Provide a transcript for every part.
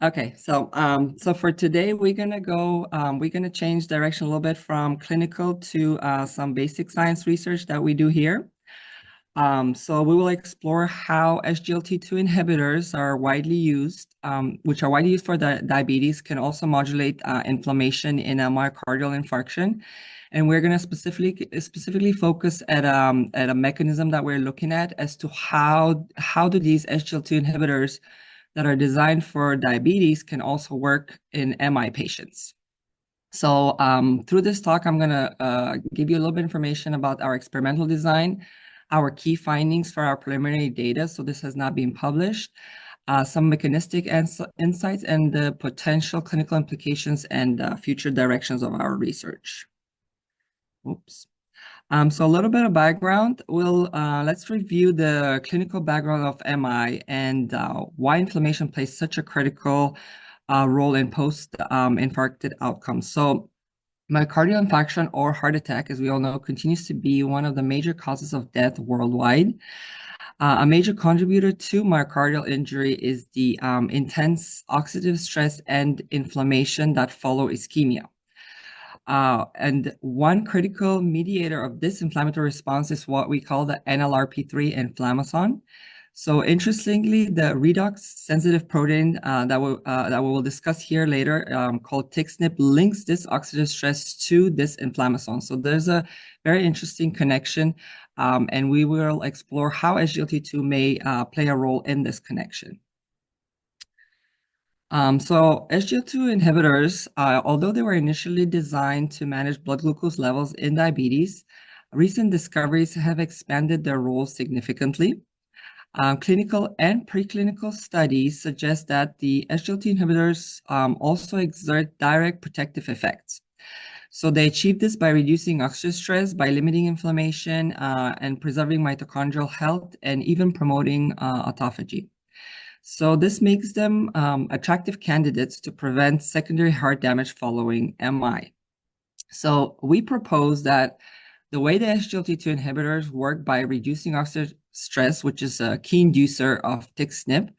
Okay, so for today we're gonna change direction a little bit from clinical to some basic science research that we do here. So we will explore how SGLT2 inhibitors are widely used, which are widely used for diabetes, can also modulate inflammation in a myocardial infarction. And we're going to specifically focus at a mechanism that we're looking at as to how do these SGLT2 inhibitors that are designed for diabetes can also work in MI patients. So through this talk, I'm going to give you a little bit of information about our experimental design, our key findings for our preliminary data. So this has not been published, some mechanistic insights, and the potential clinical implications and future directions of our research. Oops. So a little bit of background. Let's review the clinical background of MI and why inflammation plays such a critical role in post-infarcted outcomes. So myocardial infarction or heart attack, as we all know, continues to be one of the major causes of death worldwide. A major contributor to myocardial injury is the intense oxidative stress and inflammation that follow ischemia. And one critical mediator of this inflammatory response is what we call the NLRP3 inflammasome. So interestingly, the redox-sensitive protein that we will discuss here later, called TXNP, links this oxidative stress to this inflammasome. So there's a very interesting connection, and we will explore how SGLT2 may play a role in this connection. So SGLT2 inhibitors, although they were initially designed to manage blood glucose levels in diabetes, recent discoveries have expanded their role significantly. Clinical and preclinical studies suggest that the SGLT inhibitors also exert direct protective effects. So they achieve this by reducing oxidative stress, by limiting inflammation, and preserving mitochondrial health, and even promoting autophagy. So this makes them attractive candidates to prevent secondary heart damage following MI. So we propose that the way the SGLT2 inhibitors work by reducing oxidative stress, which is a key inducer of TXNP,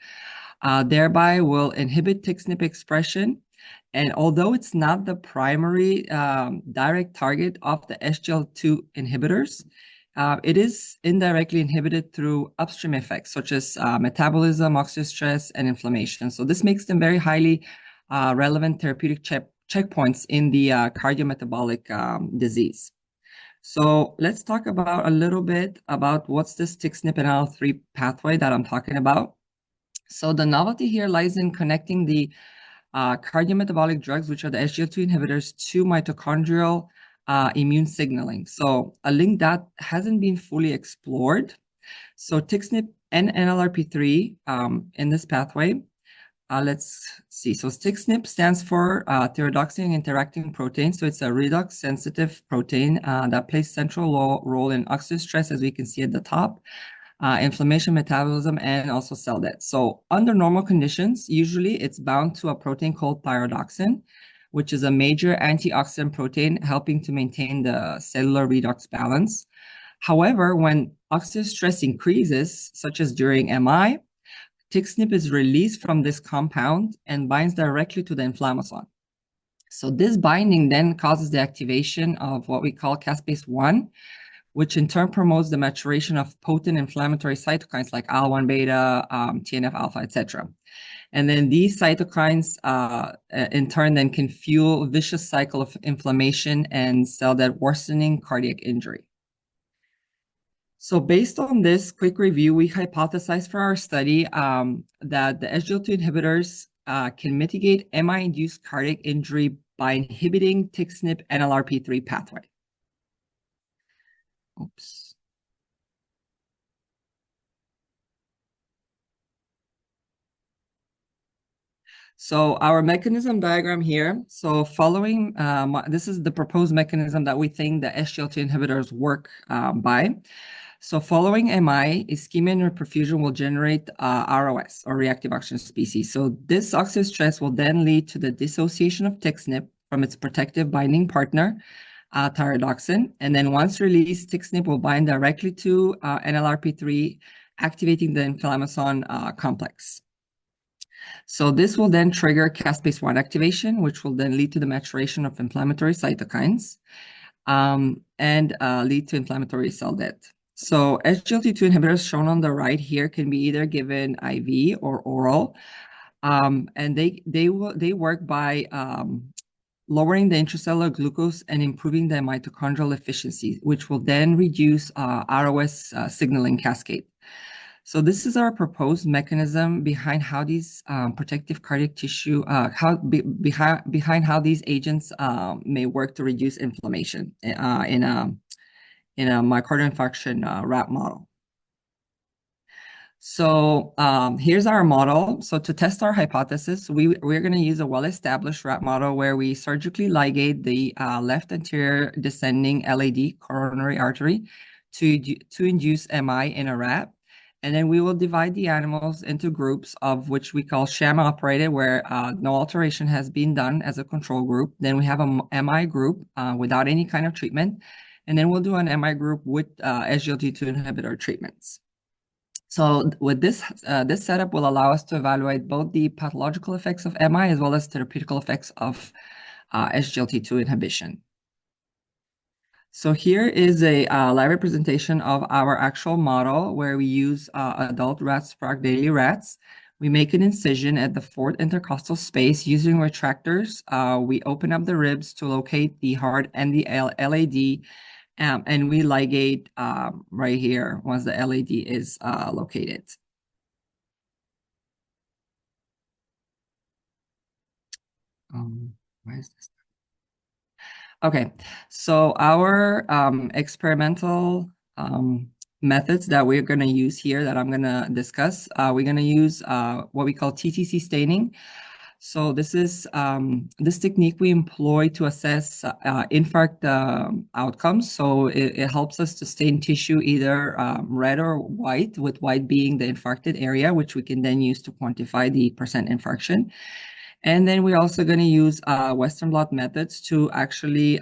thereby will inhibit TXNP expression. And although it's not the primary direct target of the SGLT2 inhibitors, it is indirectly inhibited through upstream effects such as metabolism, oxidative stress, and inflammation. So this makes them very highly relevant therapeutic checkpoints in the cardiometabolic disease. So let's talk about a little bit about what's this TXNP and IL-3 pathway that I'm talking about. So the novelty here lies in connecting the cardiometabolic drugs, which are the SGLT2 inhibitors, to mitochondrial immune signaling. So a link that hasn't been fully explored. So TXNP and NLRP3 in this pathway. Let's see. So TXNP stands for thyrodoxine interacting protein. So it's a redox-sensitive protein that plays central role in oxidative stress, as we can see at the top, inflammation, metabolism, and also cell death. So under normal conditions, usually it's bound to a protein called thyrodoxine, which is a major antioxidant protein helping to maintain the cellular redox balance. However, when oxidative stress increases, such as during MI, TXNP is released from this compound and binds directly to the inflammasome. So this binding then causes the activation of what we call caspase-1, which in turn promotes the maturation of potent inflammatory cytokines like IL-1 beta, TNF-alpha, etc. And then these cytokines, in turn, then can fuel a vicious cycle of inflammation and cell death, worsening cardiac injury. So based on this quick review, we hypothesized for our study that the SGLT2 inhibitors can mitigate MI-induced cardiac injury by inhibiting TXNP NLRP3 pathway. Oops. So our mechanism diagram here. So following, this is the proposed mechanism that we think the SGLT2 inhibitors work by. So following MI, ischemia and reperfusion will generate ROS, or reactive oxygen species. So this oxidative stress will then lead to the dissociation of TXNP from its protective binding partner, thyrodoxine. And then once released, TXNP will bind directly to NLRP3, activating the inflammasome complex. So this will then trigger caspase-1 activation, which will then lead to the maturation of inflammatory cytokines and lead to inflammatory cell death. So SGLT2 inhibitors shown on the right here can be either given IV or oral, and they work by lowering the intracellular glucose and improving the mitochondrial efficiency, which will then reduce ROS signaling cascade. So this is our proposed mechanism behind how these protective cardiac tissue, behind how these agents may work to reduce inflammation in a myocardial infarction rat model. So here's our model. So to test our hypothesis, we're going to use a well-established rat model where we surgically ligate the left anterior descending LAD, coronary artery, to induce MI in a rat. And then we will divide the animals into groups of which we call sham operated, where no alteration has been done as a control group. Then we have a MI group without any kind of treatment. And then we'll do an MI group with SGLT2 inhibitor treatments. So with this setup will allow us to evaluate both the pathological effects of MI as well as therapeutical effects of SGLT2 inhibition. So here is a live representation of our actual model where we use adult rat Sprague daily rats. We make an incision at the fourth intercostal space using retractors. We open up the ribs to locate the heart and the LAD, and we ligate right here once the LAD is located. Why is this? Okay, so our experimental methods that we're going to use here that I'm going to discuss, we're going to use what we call TTC staining. So this is this technique we employ to assess infarct outcomes. So it helps us to stain tissue either red or white, with white being the infarcted area, which we can then use to quantify the percent infarction. And then we're also going to use Western blot methods to actually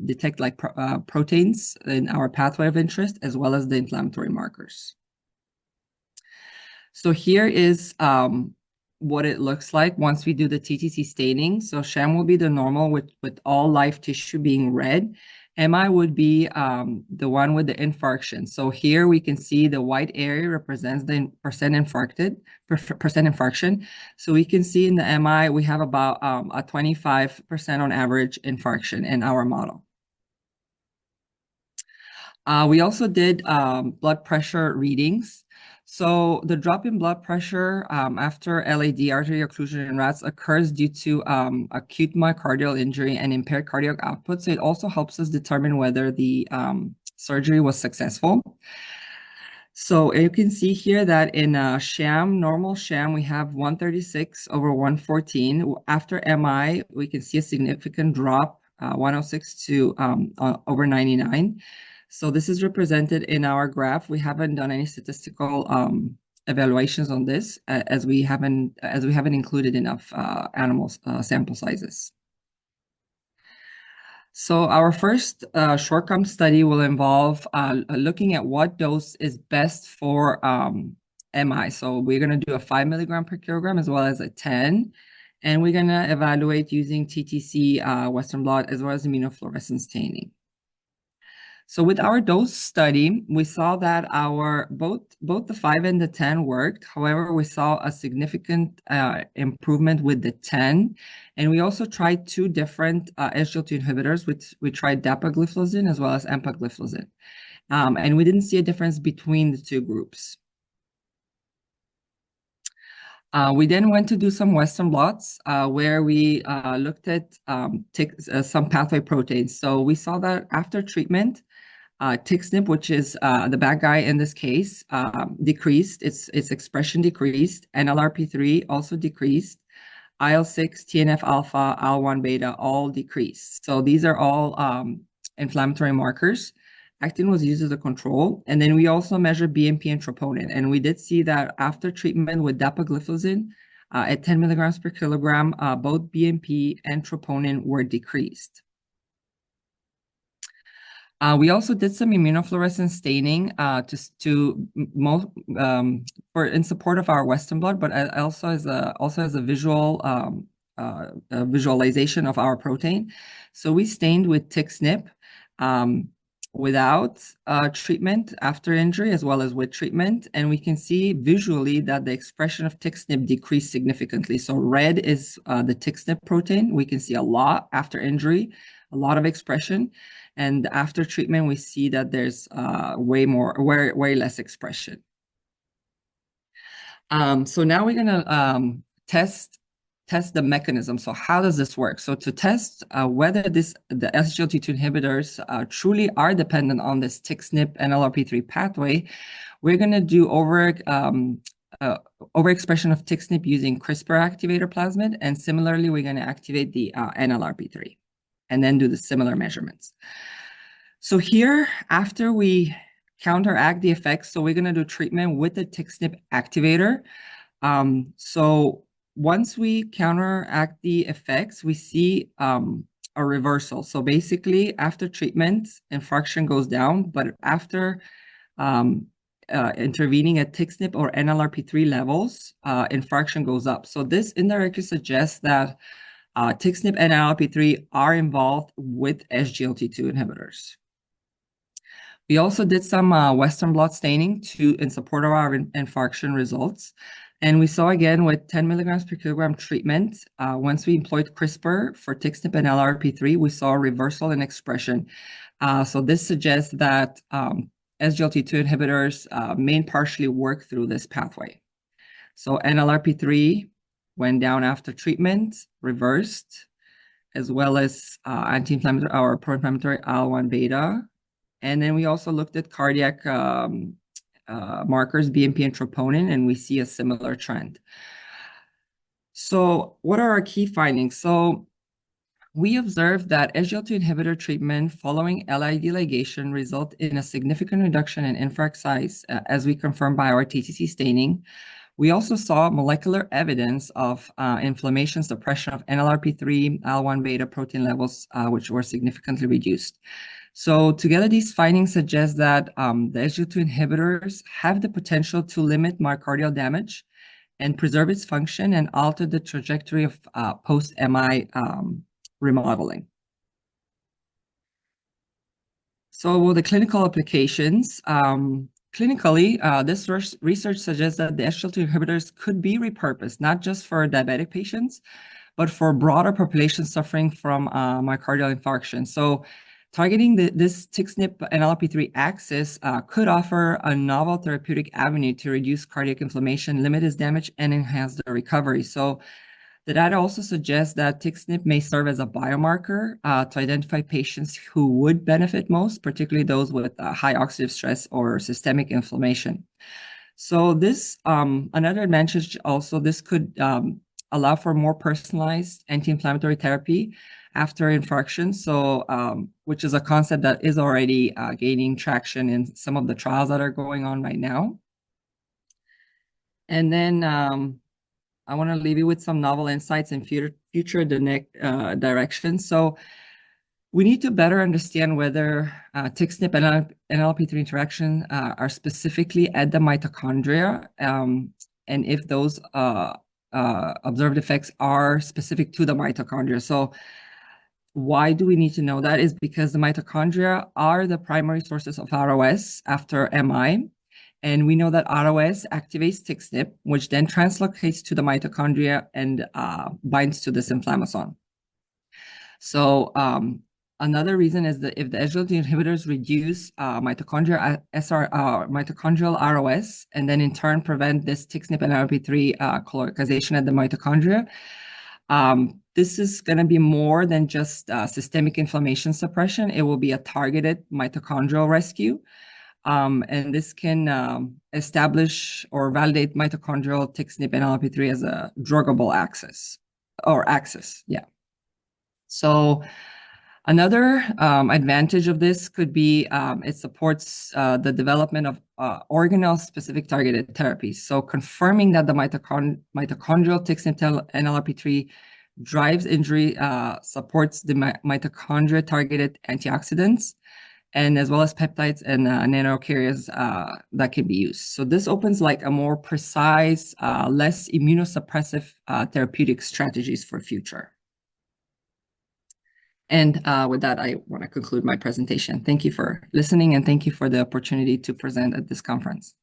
detect like proteins in our pathway of interest, as well as the inflammatory markers. So here is what it looks like once we do the TTC staining. So sham will be the normal with all live tissue being red. MI would be the one with the infarction. So here we can see the white area represents the percent infarction. So we can see in the MI, we have about a 25% on average infarction in our model. We also did blood pressure readings. So the drop in blood pressure after LAD, artery occlusion in rats, occurs due to acute myocardial injury and impaired cardiac output. So it also helps us determine whether the surgery was successful. So you can see here that in a sham, normal sham, we have 136 over 114. After MI, we can see a significant drop, 106 to over 99. So this is represented in our graph. We haven't done any statistical evaluations on this as we haven't included enough animals sample sizes. So our first short-term study will involve looking at what dose is best for MI. So we're going to do a 5 milligram per kilogram as well as a 10. And we're going to evaluate using TTC Western blot as well as immunofluorescence staining. So with our dose study, we saw that our both the 5 and the 10 worked. However, we saw a significant improvement with the 10. And we also tried two different SGLT2 inhibitors, which we tried dapagliflozin as well as empagliflozin. And we didn't see a difference between the two groups. We then went to do some Western blots where we looked at some pathway proteins. So we saw that after treatment, TXNP, which is the bad guy in this case, decreased. Its expression decreased. NLRP3 also decreased. IL-6, TNF-alpha, IL-1 beta all decreased. So these are all inflammatory markers. Actin was used as a control. And then we also measured BMP and troponin. And we did see that after treatment with dapagliflozin at 10 milligrams per kilogram, both BMP and troponin were decreased. We also did some immunofluorescence staining for in support of our Western blot, but also as a visualization of our protein. So we stained with TXNP without treatment after injury, as well as with treatment, and we can see visually that the expression of TXNP decreased significantly. So red is the TXNP protein. We can see a lot after injury, a lot of expression. And after treatment, we see that there's way less expression. So now we're gonna test the mechanism. So how does this work? So to test whether the SGLT2 inhibitors truly are dependent on this TXNP and NLRP3 pathway, we're gonna do overexpression of TXNP using CRISPR activator plasmid, and similarly, we're gonna activate the NLRP3, and then do the similar measurements. So here, after we counteract the effects, so we're going to do treatment with the TXNP activator. So once we counteract the effects, we see a reversal. So basically, after treatment, infarction goes down, but after intervening at TXNP or NLRP3 levels, infarction goes up. So this indirectly suggests that TXNP and NLRP3 are involved with SGLT2 inhibitors. We also did some Western blot staining in support of our infarction results. And we saw again with 10 milligrams per kilogram treatment, once we employed CRISPR for TXNP and NLRP3, we saw a reversal in expression. So this suggests that SGLT2 inhibitors may partially work through this pathway. So NLRP3 went down after treatment, reversed, as well as anti-inflammatory or pro-inflammatory IL-1 beta. And then we also looked at cardiac markers, BNP and troponin, and we see a similar trend. So what are our key findings? So we observed that SGLT2 inhibitor treatment following LID ligation result in a significant reduction in infarct size, as we confirmed by our TTC staining. We also saw molecular evidence of inflammation suppression of NLRP3, IL-1 beta protein levels, which were significantly reduced. So together, these findings suggest that the SGLT2 inhibitors have the potential to limit myocardial damage and preserve its function and alter the trajectory of post-MI remodeling. So the clinical applications. Clinically, this research suggests that the SGLT2 inhibitors could be repurposed, not just for diabetic patients, but for broader populations suffering from myocardial infarction. So targeting this TXNP and NLRP3 axis could offer a novel therapeutic avenue to reduce cardiac inflammation, limit its damage, and enhance the recovery. So the data also suggests that TXNP may serve as a biomarker to identify patients who would benefit most, particularly those with high oxidative stress or systemic inflammation. So this, another advantage also, this could allow for more personalized anti-inflammatory therapy after infarction, so which is a concept that is already gaining traction in some of the trials that are going on right now. And then I want to leave you with some novel insights in future directions. So we need to better understand whether TXNP and NLRP3 interaction are specifically at the mitochondria, and if those observed effects are specific to the mitochondria. So why do we need to know that? Is because the mitochondria are the primary sources of ROS after MI. And we know that ROS activates TXNP, which then translocates to the mitochondria and binds to this inflammasome. So another reason is that if the SGLT inhibitors reduce mitochondrial ROS, and then in turn prevent this TXNP and NLRP3 colorization at the mitochondria, this is going to be more than just systemic inflammation suppression. It will be a targeted mitochondrial rescue. And this can establish or validate mitochondrial TXNP and NLRP3 as a druggable axis. Yeah. So another advantage of this could be it supports the development of organelle-specific targeted therapies. So confirming that the mitochondrial TXNP and NLRP3 drives injury, supports the mitochondria-targeted antioxidants, and as well as peptides and nanocarriers that can be used. So this opens like a more precise, less immunosuppressive therapeutic strategies for future. And with that, I want to conclude my presentation. Thank you for listening, and thank you for the opportunity to present at this conference.